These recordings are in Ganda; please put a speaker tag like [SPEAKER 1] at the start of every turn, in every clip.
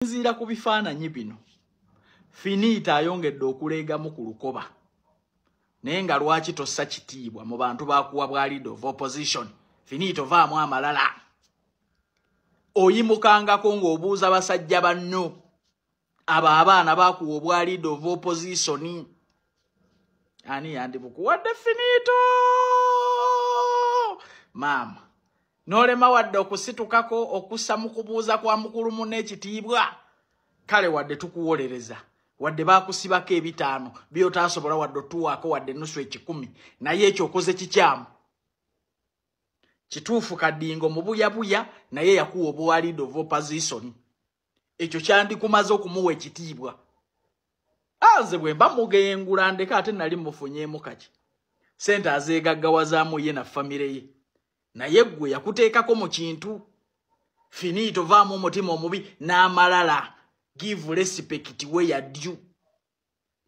[SPEAKER 1] Nzira ku bifaananyi bino Finito ayongedde okuleega mu ku lukoba naye nga lwaki tossa kitiibwa mu bantu bakuwa bwa leader of opposition. Finito vaamu amalala oyimukangako ng'obuuza basajja banno abo abaana bakuwa obwa leader of opposition. Ani yandibukuwadde Finito maama nolema wadde okusitukako okussa mu kubuuza kwa mukulu munne ekitiibwa kale wadde tukuwolereza wadde bakusibako ebitaano byotasobola wadde otuwaako wadde nusu ekikumi naye ekyo okoze kikyamu kituufu kadingo mu buyabuya naye yakuwa obwa leader of opposition. Ekyo kyandikumaze okumuwa ekitiibwa. Anze bwe mba mugengula ndeka ate nali mufunyeemu kaki sente azeegaggawazaamu ye na famire ye naye gwe yakuteekako mu kintu. Finito vaamu omutima omubi n'amalala. Give respect where due.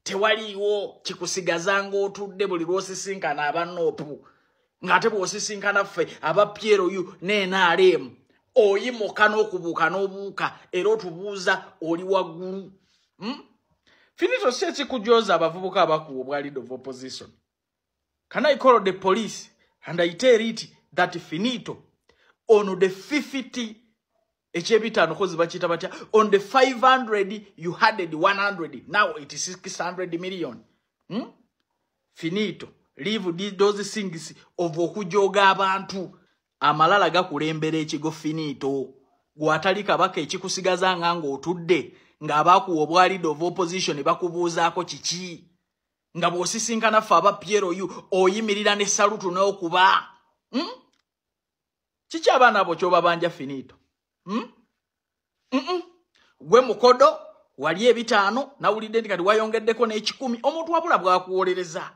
[SPEAKER 1] Tewaliwo kikusigazanga otudde buli lwosisinkana abanoopu ng'ate bw'osisinkana ffe aba Pierre n'NRM oyimuka n'okubuuka n'obuuka era otubuuza oli waggulu. Finito si ekikujooza abavubuka abakuwa obwa leader of opposition. Can I call the police and I tell it that Finito on the 50 echebitano kozi bachita batya on the 500 you had the 100 now it is 600 million. Finito leave those things of okujoga abantu amalala gakulembera ekigo Finito gwatali kabaka ekikusigaza nga otudde ng'abakuwa obwa leader of opposition bakubuuzaako kiki nga bw'osisinkana ffe aba Pierre oyimirira ne salutu n'okuba kiki abaana abo ky'obabanja Finito? Gwe mukodo wali ebitaano nawulidde nti kati wayongeddeko n'ekikumi omuntu wabula bwakuwolereza.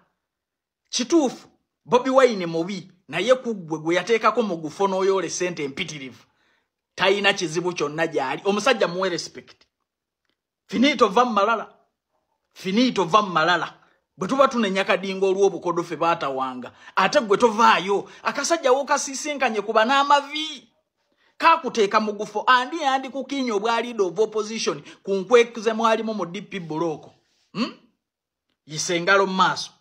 [SPEAKER 1] Kituufu Bobi Wine mubi naye kuggwe gwe yateekako mu gufo n'oyoole ssente empitirivu talina kizibu kyonna gy'ali. Omusajja muwe respect. Finito va malala. Finito va malala. Bwe tuba tunenya kadingo olw'obukodo ffe baatawanga ate gwe tovaayo akasajja wookasisinkanye kuba n'amavi kakuteeka mu gufo andi kukinya obwa leader of opposition ku nkwekuze mwalimu mu DP Buloko. Yise engalo mu maaso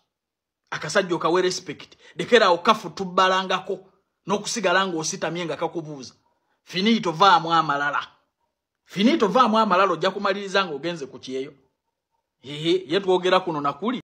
[SPEAKER 1] akasajja okawe respect dekera okafu tubbalangako n'okusigala ng'ositamye nga kakubuuza. Finito vaamu amalala. Finito vaamu amalala ojja kumaliriza ng'ogenze ku kyeyo. Ye twogera kuno nakuli.